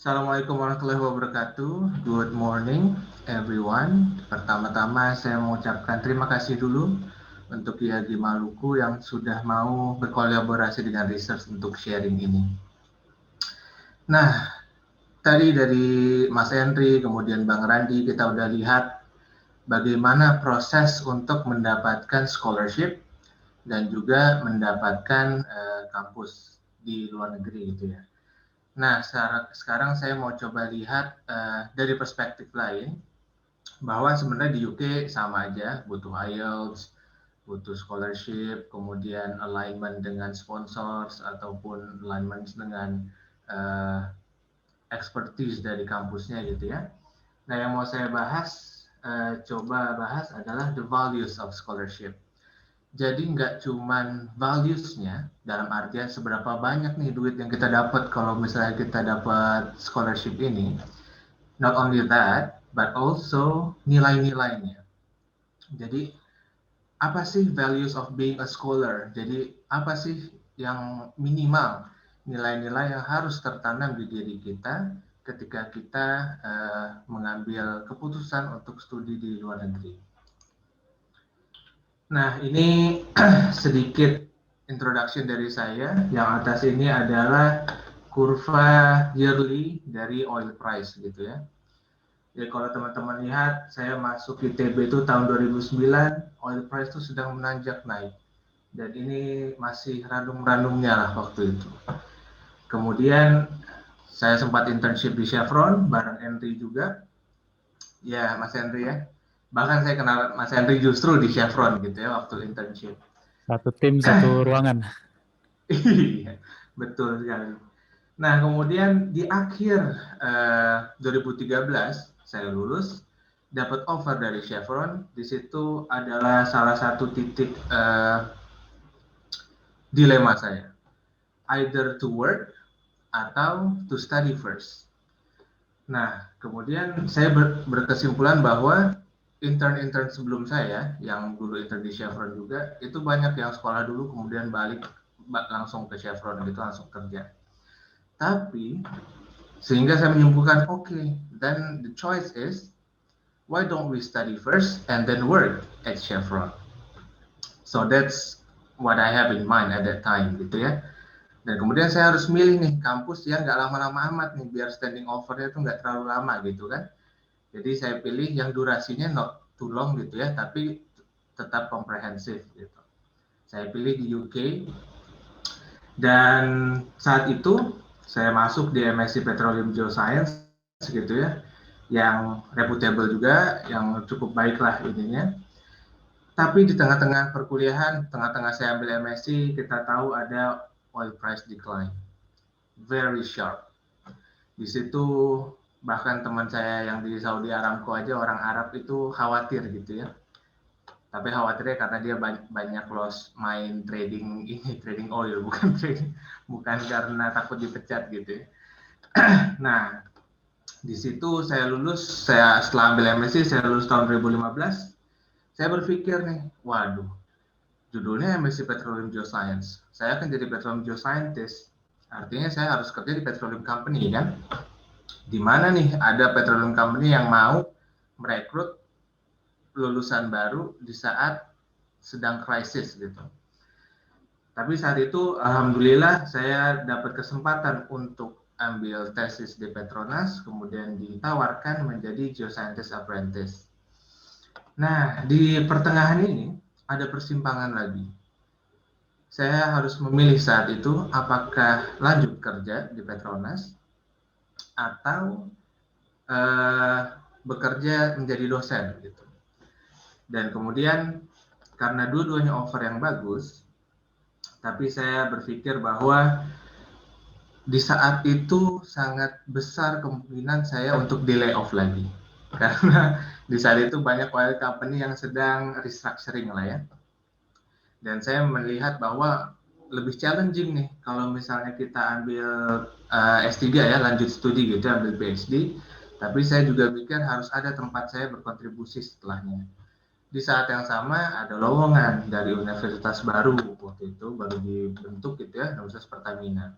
Assalamualaikum warahmatullahi wabarakatuh. Good morning everyone. Pertama-tama saya mengucapkan terima kasih dulu untuk IAGI Maluku yang sudah mau berkolaborasi dengan research untuk sharing ini. Nah, tadi dari Mas Henry, kemudian Bang Randi, kita udah lihat bagaimana proses untuk mendapatkan scholarship dan juga mendapatkan kampus di luar negeri gitu ya. Nah, sekarang saya mau coba lihat dari perspektif lain, bahwa sebenarnya di UK sama aja, butuh IELTS, butuh scholarship, kemudian alignment dengan sponsors, ataupun alignment dengan expertise dari kampusnya gitu ya. Nah, yang mau saya coba bahas adalah the values of scholarship. Jadi nggak cuman values-nya, dalam artian seberapa banyak nih duit yang kita dapat kalau misalnya kita dapat scholarship ini. Not only that, but also nilai-nilainya. Jadi apa sih values of being a scholar? Jadi apa sih yang minimal nilai-nilai yang harus tertanam di diri kita ketika kita mengambil keputusan untuk studi di luar negeri. Nah, ini sedikit introduction dari saya. Yang atas ini adalah kurva yearly dari oil price gitu ya. Jadi kalau teman-teman lihat, saya masuk ITB itu tahun 2009, oil price itu sedang menanjak naik. Dan ini masih randum-randumnya lah waktu itu. Kemudian saya sempat internship di Chevron, bareng Henry juga. Ya, Mas Henry ya. Bahkan saya kenal Mas Henry justru di Chevron gitu ya, waktu internship. Satu tim, satu ruangan. Iya, betul sekali. Nah, kemudian di akhir 2013 saya lulus, dapat offer dari Chevron. Di situ adalah salah satu titik dilema saya, either to work atau to study first. Nah, kemudian saya berkesimpulan bahwa intern-intern sebelum saya, yang dulu intern di Chevron juga, itu banyak yang sekolah dulu kemudian balik langsung ke Chevron gitu, langsung kerja. Tapi sehingga saya menyimpulkan, okay, then the choice is, why don't we study first and then work at Chevron? So that's what I have in mind at that time gitu ya. Dan kemudian saya harus milih nih kampus yang nggak lama-lama amat nih, biar standing overnya itu nggak terlalu lama gitu kan. Jadi saya pilih yang durasinya not too long gitu ya, tapi tetap komprehensif gitu. Saya pilih di UK, dan saat itu saya masuk di MSc Petroleum Geoscience gitu ya, yang reputable juga, yang cukup baik lah ininya. Tapi di tengah-tengah perkuliahan, tengah-tengah saya ambil MSc, kita tahu ada oil price decline, very sharp. Di situ bahkan teman saya yang di Saudi Aramco aja, orang Arab itu khawatir gitu ya. Tapi khawatirnya karena dia banyak loss main trading oil, bukan karena takut dipecat gitu ya. Nah, di situ saya setelah ambil MSc, saya lulus tahun 2015. Saya berpikir nih, waduh, judulnya MSc Petroleum Geoscience. Saya akan jadi Petroleum Geoscientist. Artinya saya harus kerja di petroleum company kan. Di mana nih ada petroleum company yang mau merekrut lulusan baru di saat sedang krisis gitu. Tapi saat itu alhamdulillah saya dapat kesempatan untuk ambil tesis di Petronas, kemudian ditawarkan menjadi Geoscientist Apprentice. Nah, di pertengahan ini ada persimpangan lagi. Saya harus memilih saat itu apakah lanjut kerja di Petronas atau bekerja menjadi dosen gitu. Dan kemudian karena dua-duanya offer yang bagus, tapi saya berpikir bahwa di saat itu sangat besar kemungkinan saya untuk di layoff lagi. Karena di saat itu banyak oil company yang sedang restructuring lah ya. Dan saya melihat bahwa lebih challenging nih kalau misalnya kita ambil S3 ya, lanjut studi gitu, ambil PhD. Tapi saya juga pikir harus ada tempat saya berkontribusi setelahnya. Di saat yang sama ada lowongan dari universitas baru waktu itu, baru dibentuk gitu ya, Universitas Pertamina.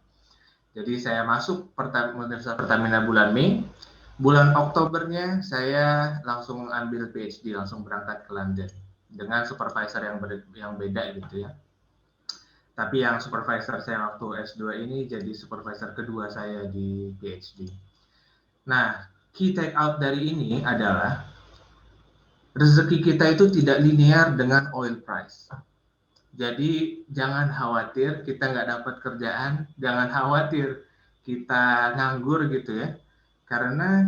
Jadi saya masuk Universitas Pertamina bulan Mei, bulan Oktobernya saya langsung ambil PhD, langsung berangkat ke London dengan supervisor yang beda gitu ya. Tapi yang supervisor saya waktu S2 ini jadi supervisor kedua saya di PhD. Nah, key take out dari ini adalah rezeki kita itu tidak linear dengan oil price. Jadi jangan khawatir kita nggak dapat kerjaan, jangan khawatir kita nganggur gitu ya. Karena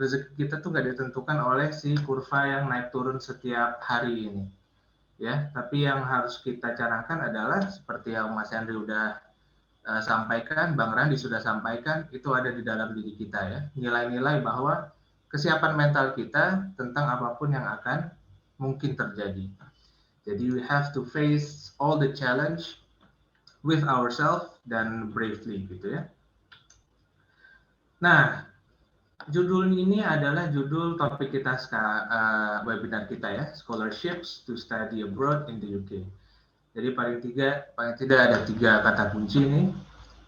rezeki kita tuh nggak ditentukan oleh si kurva yang naik turun setiap hari ini. Ya, tapi yang harus kita canangkan adalah seperti yang Mas Henry udah sampaikan, Bang Randi sudah sampaikan, itu ada di dalam diri kita ya. Nilai-nilai bahwa kesiapan mental kita tentang apapun yang akan mungkin terjadi. Jadi we have to face all the challenge with ourselves dan bravely gitu ya. Nah, judul ini adalah judul topik kita webinar kita ya, Scholarships to Study Abroad in the UK. Jadi paling tidak ada 3 kata kunci ini.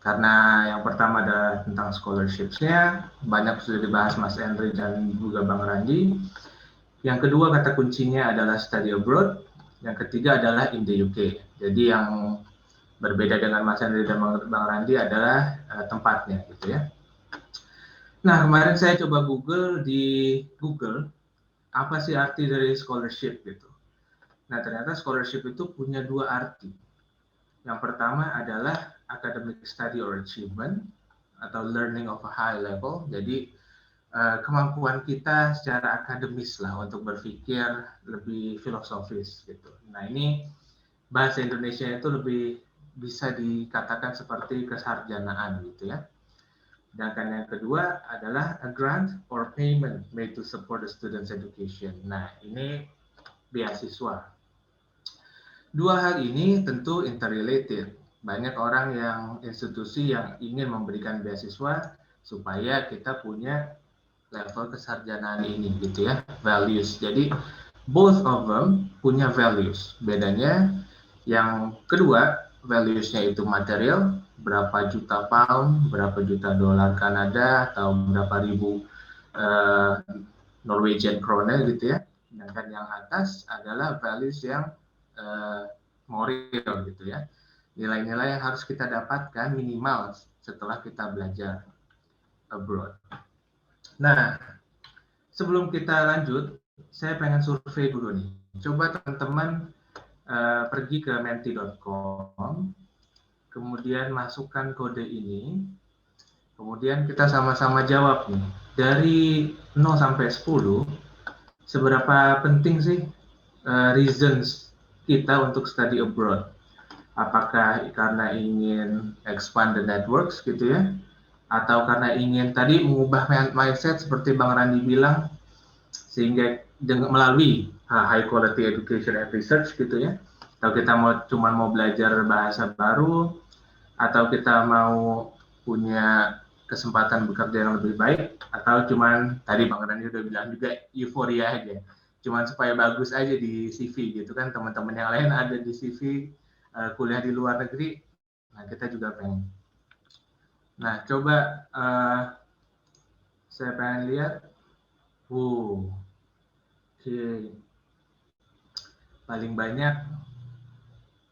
Karena yang pertama adalah tentang scholarships-nya, banyak sudah dibahas Mas Henry dan juga Bang Randi. Yang kedua kata kuncinya adalah study abroad. Yang ketiga adalah in the UK. Jadi yang berbeda dengan Mas Henry dan Bang Randi adalah tempatnya gitu ya. Nah, kemarin saya coba di Google, apa sih arti dari scholarship gitu. Nah, ternyata scholarship itu punya 2 arti. Yang pertama adalah academic study or achievement, atau learning of a high level. Jadi, kemampuan kita secara akademis lah untuk berpikir lebih filosofis gitu. Nah, ini bahasa Indonesia itu lebih bisa dikatakan seperti kesarjanaan gitu ya. Sedangkan yang kedua adalah a grant or payment made to support the student's education. Nah, ini beasiswa. 2 hal ini tentu interrelated. Banyak orang institusi yang ingin memberikan beasiswa supaya kita punya level kesarjanaan ini gitu ya, values. Jadi both of them punya values. Bedanya yang kedua, values-nya itu material, berapa juta pound, berapa juta dolar Kanada, atau berapa ribu Norwegian krone gitu ya. Sedangkan yang atas adalah values yang moral gitu ya. Nilai-nilai yang harus kita dapatkan minimal setelah kita belajar abroad. Nah, sebelum kita lanjut, saya pengen survei dulu nih. Coba teman-teman pergi ke menti.com, kemudian masukkan kode ini, kemudian kita sama-sama jawab nih. Dari 0 sampai 10, seberapa penting sih reasons kita untuk study abroad? Apakah karena ingin expand the networks gitu ya? Atau karena ingin tadi mengubah mindset seperti Bang Randi bilang, sehingga melalui high quality education and research gitu ya, atau kita cuma mau belajar bahasa baru, atau kita mau punya kesempatan bekerja yang lebih baik, atau cuman tadi Bang Randi udah bilang juga euforia aja, cuman supaya bagus aja di CV gitu kan, teman-teman yang lain ada di CV kuliah di luar negeri, nah kita juga pengen. Nah, coba saya pengen lihat. Oke. Paling banyak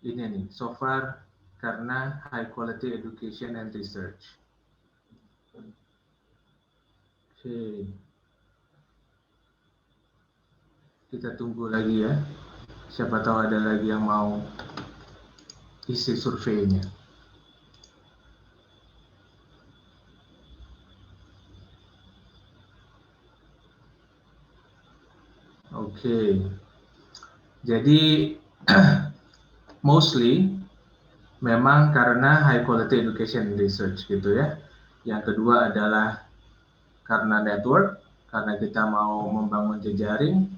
ini nih, so far karena high quality education and research. Oke. Kita tunggu lagi ya. Siapa tahu ada lagi yang mau isi surveinya. Oke. Jadi mostly memang karena high quality education research gitu ya. Yang kedua adalah karena network, karena kita mau membangun jejaring.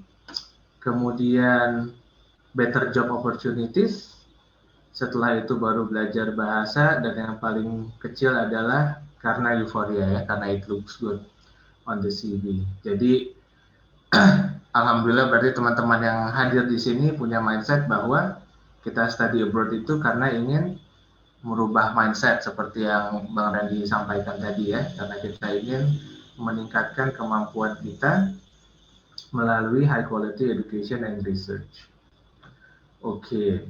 Kemudian better job opportunities. Setelah itu baru belajar bahasa, dan yang paling kecil adalah karena euforia ya, karena it looks good on the CV. Jadi alhamdulillah berarti teman-teman yang hadir di sini punya mindset bahwa kita study abroad itu karena ingin merubah mindset seperti yang Bang Randy sampaikan tadi ya, karena kita ingin meningkatkan kemampuan kita melalui high quality education and research. Oke.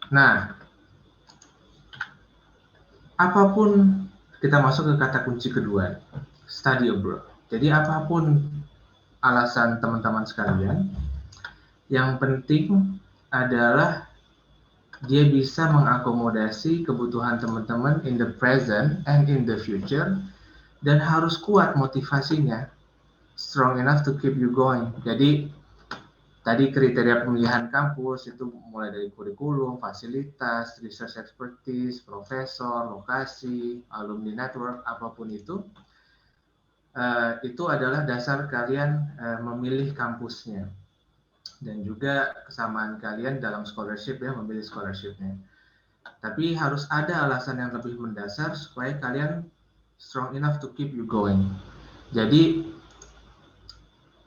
Nah, apapun kita masuk ke kata kunci kedua, study abroad. Jadi apapun alasan teman-teman sekalian, yang penting adalah dia bisa mengakomodasi kebutuhan teman-teman in the present and in the future, dan harus kuat motivasinya, strong enough to keep you going. Jadi tadi kriteria pemilihan kampus itu mulai dari kurikulum, fasilitas, research expertise, profesor, lokasi, alumni network, apapun itu adalah dasar kalian memilih kampusnya. Dan juga kesamaan kalian dalam scholarship ya, memilih scholarshipnya. Tapi harus ada alasan yang lebih mendasar supaya kalian strong enough to keep you going. Jadi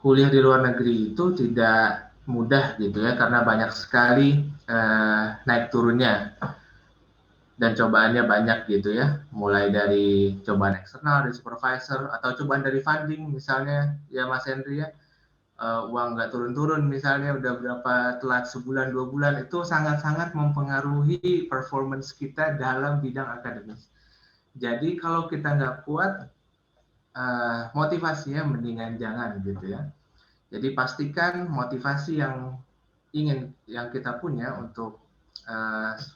kuliah di luar negeri itu tidak mudah gitu ya, karena banyak sekali naik turunnya dan cobaannya banyak gitu ya, mulai dari cobaan eksternal dari supervisor atau cobaan dari funding misalnya ya Mas Henry ya. Uang nggak turun-turun misalnya udah berapa telat sebulan 2 bulan, itu sangat-sangat mempengaruhi performance kita dalam bidang akademis. Jadi kalau kita nggak kuat motivasinya mendingan jangan gitu ya. Jadi pastikan motivasi yang kita punya untuk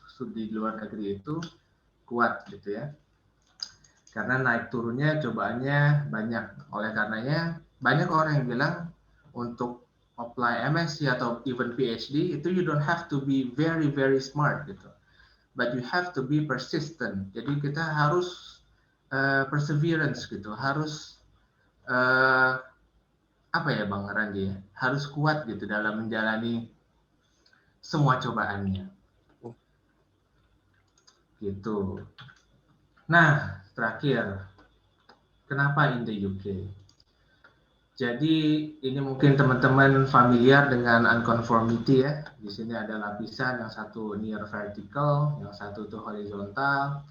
studi di luar negeri itu kuat gitu ya. Karena naik turunnya cobaannya banyak. Oleh karenanya banyak orang yang bilang untuk apply MSc atau even PhD itu you don't have to be very very smart gitu, but you have to be persistent. Jadi kita harus perseverance gitu, harus apa ya Bang Randy, harus kuat gitu dalam menjalani semua cobaannya gitu. Nah terakhir, kenapa in the UK? Jadi ini mungkin teman-teman familiar dengan unconformity ya. Di sini ada lapisan, yang satu near vertical, yang satu itu horizontal.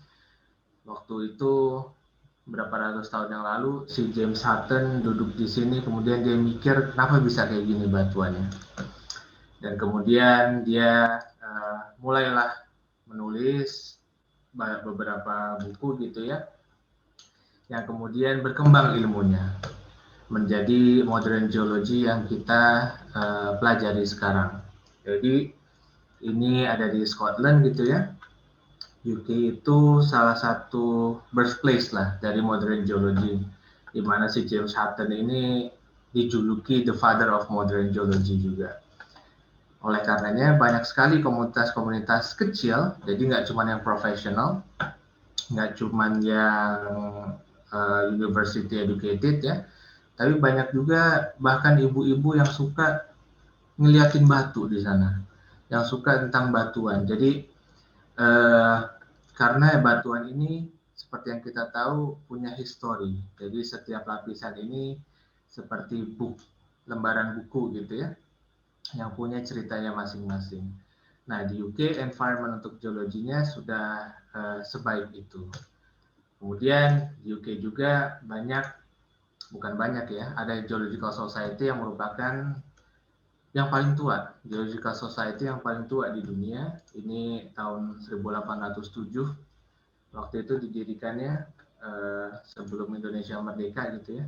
Waktu itu berapa ratus tahun yang lalu si James Hutton duduk di sini, kemudian dia mikir kenapa bisa kayak gini batuannya. Dan kemudian dia mulailah menulis beberapa buku gitu ya, yang kemudian berkembang ilmunya menjadi modern geology yang kita pelajari sekarang. Jadi ini ada di Scotland gitu ya. UK itu salah satu birthplace lah dari modern geology, di mana si James Hutton ini dijuluki the father of modern geology juga. Oleh karenanya banyak sekali komunitas-komunitas kecil, jadi nggak cuma yang profesional, nggak cuma yang university educated ya, tapi banyak juga bahkan ibu-ibu yang suka ngeliatin batu di sana, yang suka tentang batuan. Jadi karena batuan ini seperti yang kita tahu punya histori. Jadi setiap lapisan ini seperti lembaran buku gitu ya, yang punya ceritanya masing-masing. Nah di UK environment untuk geologinya sudah sebaik itu. Kemudian di UK juga bukan banyak ya, ada Geological Society yang merupakan yang paling tua, Geological Society yang paling tua di dunia. Ini tahun 1807, waktu itu didirikannya sebelum Indonesia merdeka gitu ya.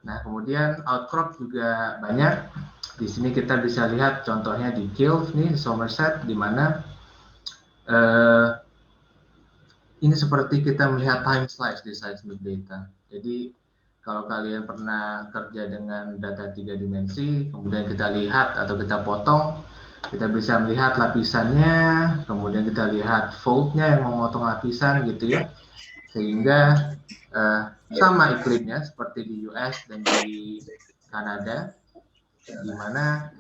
Nah kemudian outcrop juga banyak. Di sini kita bisa lihat contohnya di Kilf nih, Somerset, di mana ini seperti kita melihat time slice di seismic data. Jadi kalau kalian pernah kerja dengan data 3 dimensi, kemudian kita lihat atau kita potong, kita bisa melihat lapisannya, kemudian kita lihat faultnya yang memotong lapisan gitu ya. Sehingga sama iklimnya seperti di US dan di Kanada, di mana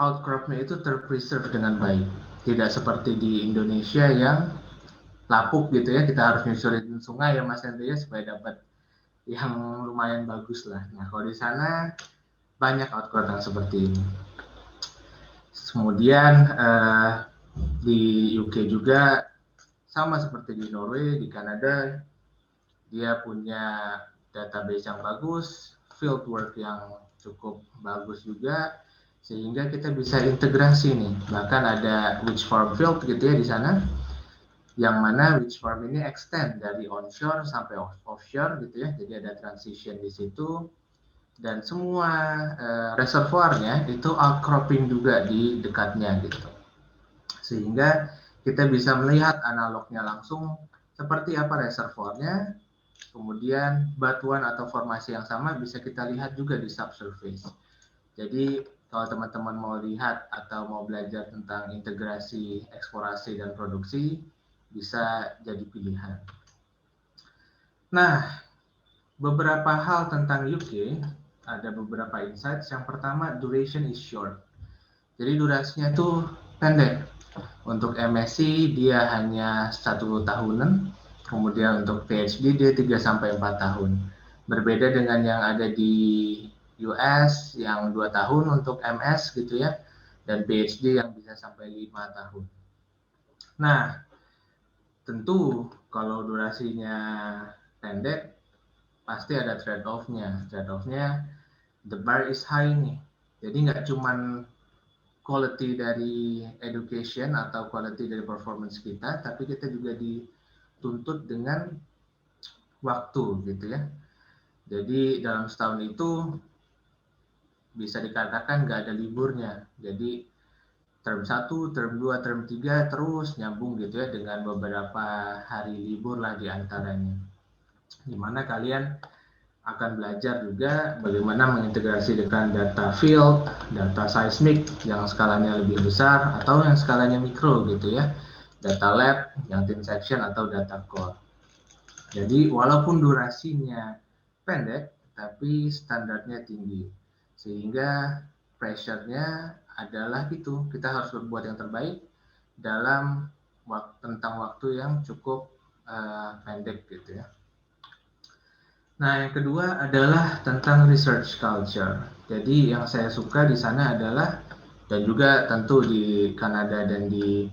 outcropnya itu terpreserve dengan baik. Tidak seperti di Indonesia yang lapuk gitu ya, kita harus nyusurin sungai ya Mas Henry ya, supaya dapat yang lumayan bagus lah. Nah kalau di sana banyak outcrop yang seperti ini. Kemudian di UK juga sama seperti di Norway, di Kanada, dia punya database yang bagus, fieldwork yang cukup bagus juga, sehingga kita bisa integrasi nih. Bahkan ada Witch Farm Field gitu ya di sana, yang mana Witch Farm ini extend dari onshore sampai offshore gitu ya, jadi ada transition di situ. Dan semua reservoirnya itu outcropping juga di dekatnya gitu. Sehingga kita bisa melihat analognya langsung seperti apa reservoirnya, kemudian batuan atau formasi yang sama bisa kita lihat juga di subsurface. Jadi kalau teman-teman mau lihat atau mau belajar tentang integrasi, eksplorasi, dan produksi, bisa jadi pilihan. Nah, beberapa hal tentang UK, ada beberapa insights. Yang pertama, duration is short. Jadi durasinya tuh pendek. Untuk MSc dia hanya 1 tahunan, kemudian untuk PhD dia 3-4 tahun. Berbeda dengan yang ada di US yang 2 tahun untuk MS gitu ya, dan PhD yang bisa sampai 5 tahun. Nah, tentu kalau durasinya pendek, pasti ada trade-off-nya. Trade-off-nya, the bar is high nih. Jadi nggak cuman quality dari education atau quality dari performance kita, tapi kita juga dituntut dengan waktu gitu ya. Jadi dalam setahun itu bisa dikatakan nggak ada liburnya. Jadi term 1, term 2, term 3 terus nyambung gitu ya dengan beberapa hari libur lah di antaranya. Dimana kalian akan belajar juga bagaimana mengintegrasikan data field, data seismik yang skalanya lebih besar atau yang skalanya mikro gitu ya, data lab, yang thin section atau data core. Jadi walaupun durasinya pendek, tapi standarnya tinggi, sehingga pressure-nya adalah itu, kita harus berbuat yang terbaik dalam tentang waktu yang cukup pendek gitu ya. Nah, yang kedua adalah tentang research culture. Jadi yang saya suka di sana adalah, dan juga tentu di Kanada dan di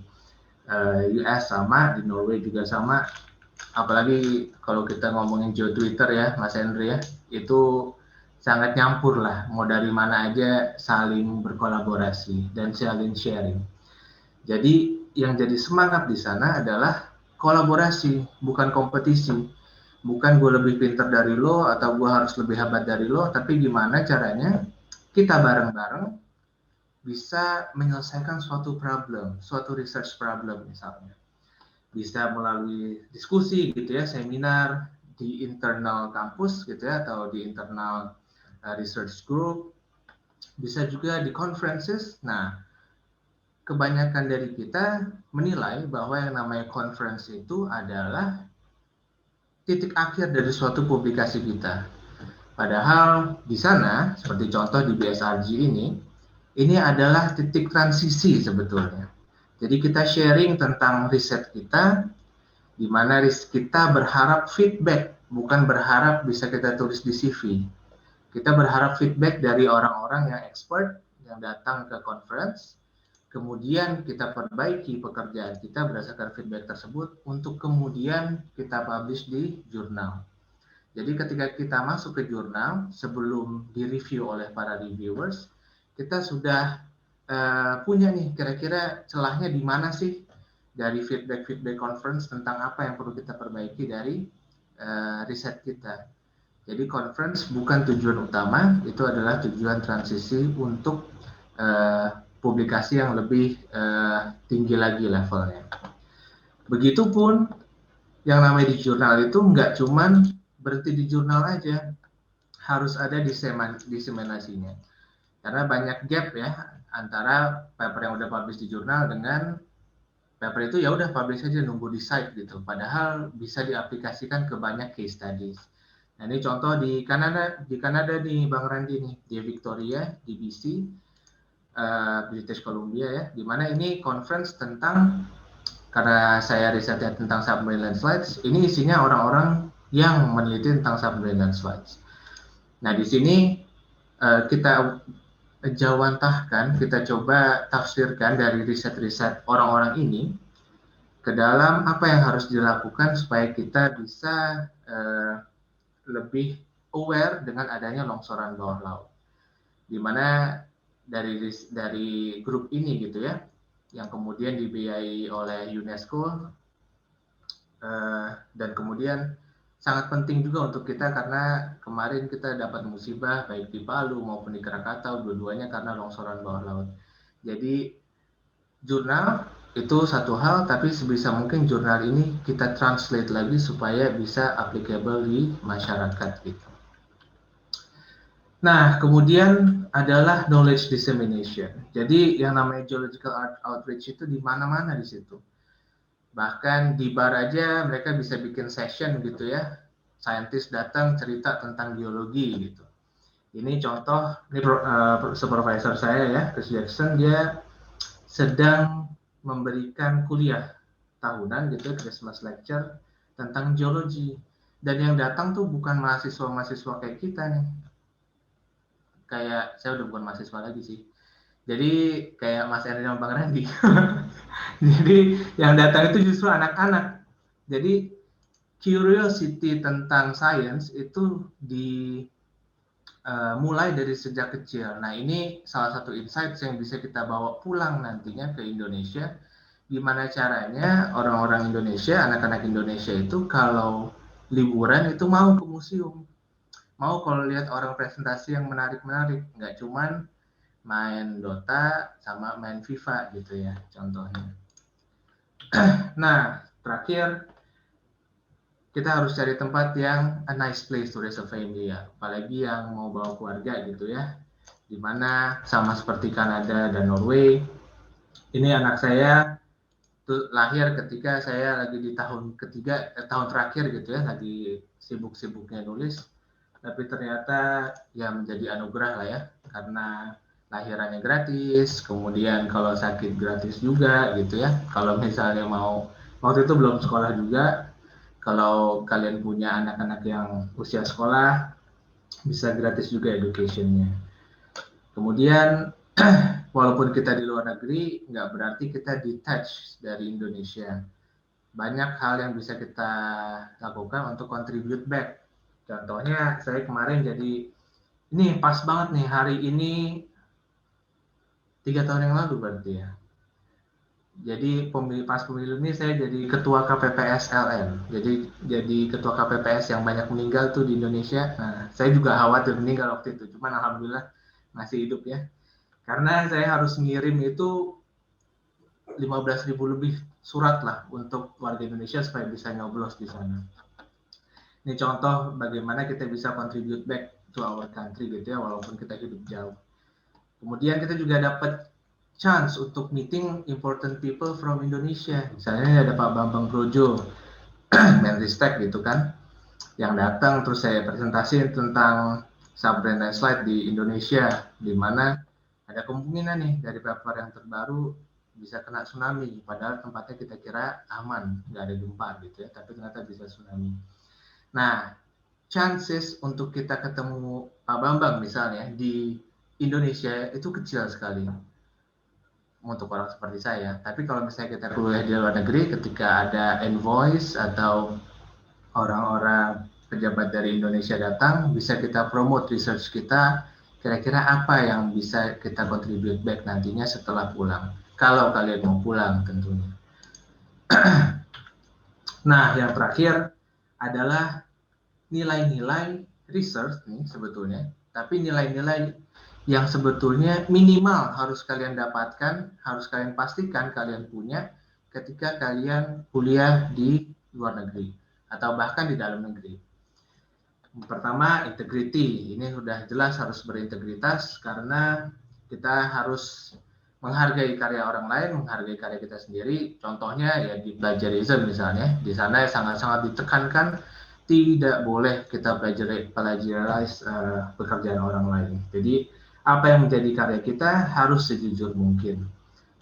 US sama, di Norway juga sama, apalagi kalau kita ngomongin geo Twitter ya, Mas Henry ya, itu sangat nyampur lah, mau dari mana aja saling berkolaborasi dan saling sharing. Jadi yang jadi semangat di sana adalah kolaborasi, bukan kompetisi. Bukan gue lebih pintar dari lo atau gue harus lebih hebat dari lo, tapi gimana caranya kita bareng-bareng bisa menyelesaikan suatu problem, suatu research problem misalnya. Bisa melalui diskusi gitu ya, seminar di internal kampus gitu ya, atau di internal research group, bisa juga di conferences. Nah, kebanyakan dari kita menilai bahwa yang namanya conference itu adalah titik akhir dari suatu publikasi kita. Padahal di sana, seperti contoh di BSRG ini adalah titik transisi sebetulnya. Jadi kita sharing tentang riset kita, di mana kita berharap feedback, bukan berharap bisa kita tulis di CV. Kita berharap feedback dari orang-orang yang expert, yang datang ke conference, kemudian kita perbaiki pekerjaan kita berdasarkan feedback tersebut untuk kemudian kita publish di jurnal. Jadi ketika kita masuk ke jurnal, sebelum direview oleh para reviewers, kita sudah punya nih kira-kira celahnya di mana sih dari feedback conference tentang apa yang perlu kita perbaiki dari riset kita. Jadi conference bukan tujuan utama, itu adalah tujuan transisi untuk publikasi yang lebih tinggi lagi levelnya. Begitupun yang namanya di jurnal itu nggak cuman berhenti di jurnal aja, harus ada diseminasinya. Karena banyak gap ya antara paper yang udah publish di jurnal dengan paper itu ya udah publish aja nunggu di site gitu. Padahal bisa diaplikasikan ke banyak case studies. Nah, ini contoh di Kanada nih Bang Randi nih, di Victoria, di BC, British Columbia ya, di mana ini conference tentang, karena saya risetnya tentang submarine landslides, ini isinya orang-orang yang meneliti tentang submarine landslides. Nah, di sini kita jawantahkan, kita coba tafsirkan dari riset-riset orang-orang ini ke dalam apa yang harus dilakukan supaya kita bisa lebih aware dengan adanya longsoran bawah laut. Di mana dari grup ini gitu ya, yang kemudian dibiayai oleh UNESCO, dan kemudian sangat penting juga untuk kita karena kemarin kita dapat musibah baik di Palu maupun di Krakatau, dua-duanya karena longsoran bawah laut. Jadi jurnal itu satu hal, tapi sebisa mungkin jurnal ini kita translate lagi supaya bisa applicable di masyarakat gitu. Nah, kemudian adalah knowledge dissemination. Jadi yang namanya geological outreach itu di mana-mana di situ. Bahkan di bar aja mereka bisa bikin session gitu ya. Saintis datang cerita tentang geologi gitu. Ini contoh, ini supervisor saya ya, Chris Jackson, dia sedang memberikan kuliah tahunan gitu, Christmas lecture tentang geologi. Dan yang datang tuh bukan mahasiswa-mahasiswa kayak kita nih. Kayak saya udah bukan mahasiswa lagi sih. Jadi kayak Mas Erwin dan Bang Randi. Jadi yang datang itu justru anak-anak. Jadi curiosity tentang science itu mulai dari sejak kecil. Nah, ini salah satu insight yang bisa kita bawa pulang nantinya ke Indonesia. Gimana caranya orang-orang Indonesia, anak-anak Indonesia itu kalau liburan itu mau ke museum. Mau kalau lihat orang presentasi yang menarik-menarik, nggak cuman main Dota sama main FIFA gitu ya contohnya. Nah, terakhir kita harus cari tempat yang a nice place to raise a family ya, apalagi yang mau bawa keluarga gitu ya, dimana sama seperti Kanada dan Norway. Ini anak saya tuh lahir ketika saya lagi di tahun terakhir gitu ya, lagi sibuk-sibuknya nulis, tapi ternyata ya menjadi anugerah lah ya, karena lahirannya gratis, kemudian kalau sakit gratis juga gitu ya, kalau misalnya mau, waktu itu belum sekolah juga. Kalau kalian punya anak-anak yang usia sekolah, bisa gratis juga education-nya. Kemudian, walaupun kita di luar negeri, nggak berarti kita detach dari Indonesia. Banyak hal yang bisa kita lakukan untuk contribute back. Contohnya, saya kemarin jadi, ini pas banget nih, hari ini 3 tahun yang lalu berarti ya. Jadi pas pemilu ini saya jadi ketua KPPS LN. Jadi ketua KPPS yang banyak meninggal tuh di Indonesia. Nah, saya juga khawatir meninggal waktu itu. Cuman alhamdulillah masih hidup ya. Karena saya harus ngirim itu 15.000 lebih surat lah untuk warga Indonesia supaya bisa nyoblos di sana. Ini contoh bagaimana kita bisa contribute back to our country gitu ya, walaupun kita hidup jauh. Kemudian kita juga dapat chance untuk meeting important people from Indonesia. Misalnya ada Pak Bambang Brojo, Menristek gitu kan, yang datang terus saya presentasi tentang submarine landslide di Indonesia, di mana ada kemungkinan nih dari paper yang terbaru bisa kena tsunami, padahal tempatnya kita kira aman, nggak ada gempa gitu ya, tapi ternyata bisa tsunami. Nah, chances untuk kita ketemu Pak Bambang misalnya di Indonesia itu kecil sekali untuk orang seperti saya. Tapi kalau misalnya kita kuliah di luar negeri, ketika ada envoys atau orang-orang pejabat dari Indonesia datang, bisa kita promote research kita, kira-kira apa yang bisa kita contribute back nantinya setelah pulang. Kalau kalian mau pulang tentunya. Nah, yang terakhir adalah nilai-nilai research nih sebetulnya, tapi nilai-nilai yang sebetulnya minimal harus kalian dapatkan, harus kalian pastikan kalian punya ketika kalian kuliah di luar negeri atau bahkan di dalam negeri. Pertama, integrity. Ini sudah jelas harus berintegritas karena kita harus menghargai karya orang lain, menghargai karya kita sendiri. Contohnya ya di plagiarism misalnya, di sana sangat-sangat ditekankan tidak boleh kita plagiarize pekerjaan orang lain. Jadi apa yang menjadi karya kita harus sejujur mungkin.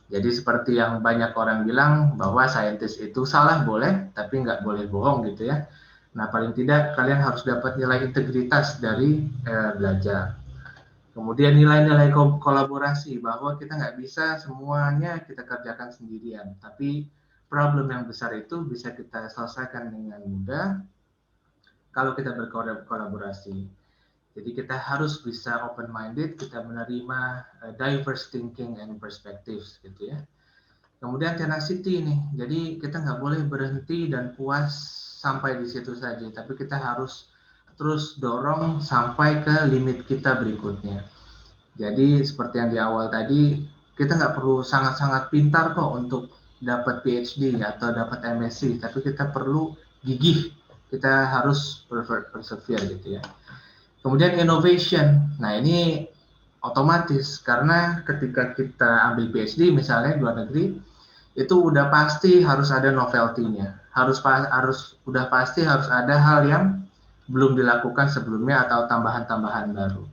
Jadi seperti yang banyak orang bilang bahwa saintis itu salah boleh, tapi nggak boleh bohong gitu ya. Nah paling tidak kalian harus dapat nilai integritas dari belajar. Kemudian nilai-nilai kolaborasi, bahwa kita nggak bisa semuanya kita kerjakan sendirian, tapi problem yang besar itu bisa kita selesaikan dengan mudah kalau kita berkolaborasi. Jadi kita harus bisa open-minded, kita menerima diverse thinking and perspectives gitu ya. Kemudian tenacity nih, jadi kita nggak boleh berhenti dan puas sampai di situ saja, tapi kita harus terus dorong sampai ke limit kita berikutnya. Jadi seperti yang di awal tadi, kita nggak perlu sangat-sangat pintar kok untuk dapat PhD atau dapat MSc, tapi kita perlu gigih, kita harus persevere gitu ya. Kemudian innovation, nah ini otomatis karena ketika kita ambil PhD misalnya di luar negeri, itu udah pasti harus ada novelty-nya, harus udah pasti harus ada hal yang belum dilakukan sebelumnya atau tambahan-tambahan baru.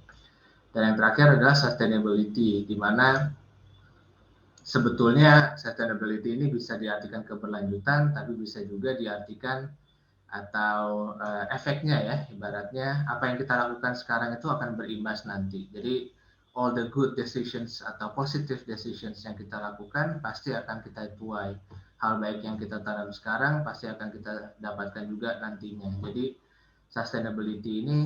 Dan yang terakhir adalah sustainability, di mana sebetulnya sustainability ini bisa diartikan keberlanjutan, tapi bisa juga diartikan atau efeknya ya, ibaratnya apa yang kita lakukan sekarang itu akan berimbas nanti. Jadi all the good decisions atau positive decisions yang kita lakukan pasti akan kita tuai. Hal baik yang kita tanam sekarang pasti akan kita dapatkan juga nantinya. Jadi sustainability ini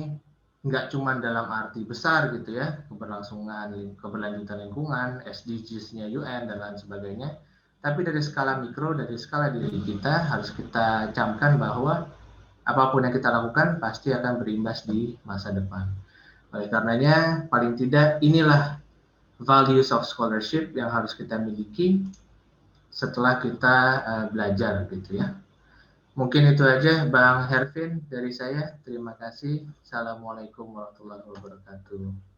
nggak cuma dalam arti besar gitu ya, keberlanjutan lingkungan, SDGs-nya UN dan lain sebagainya, tapi dari skala mikro, dari skala diri kita harus kita camkan bahwa apapun yang kita lakukan pasti akan berimbas di masa depan. Oleh karenanya, paling tidak inilah values of scholarship yang harus kita miliki setelah kita belajar gitu ya. Mungkin itu aja Bang Hervin dari saya. Terima kasih. Assalamualaikum warahmatullahi wabarakatuh.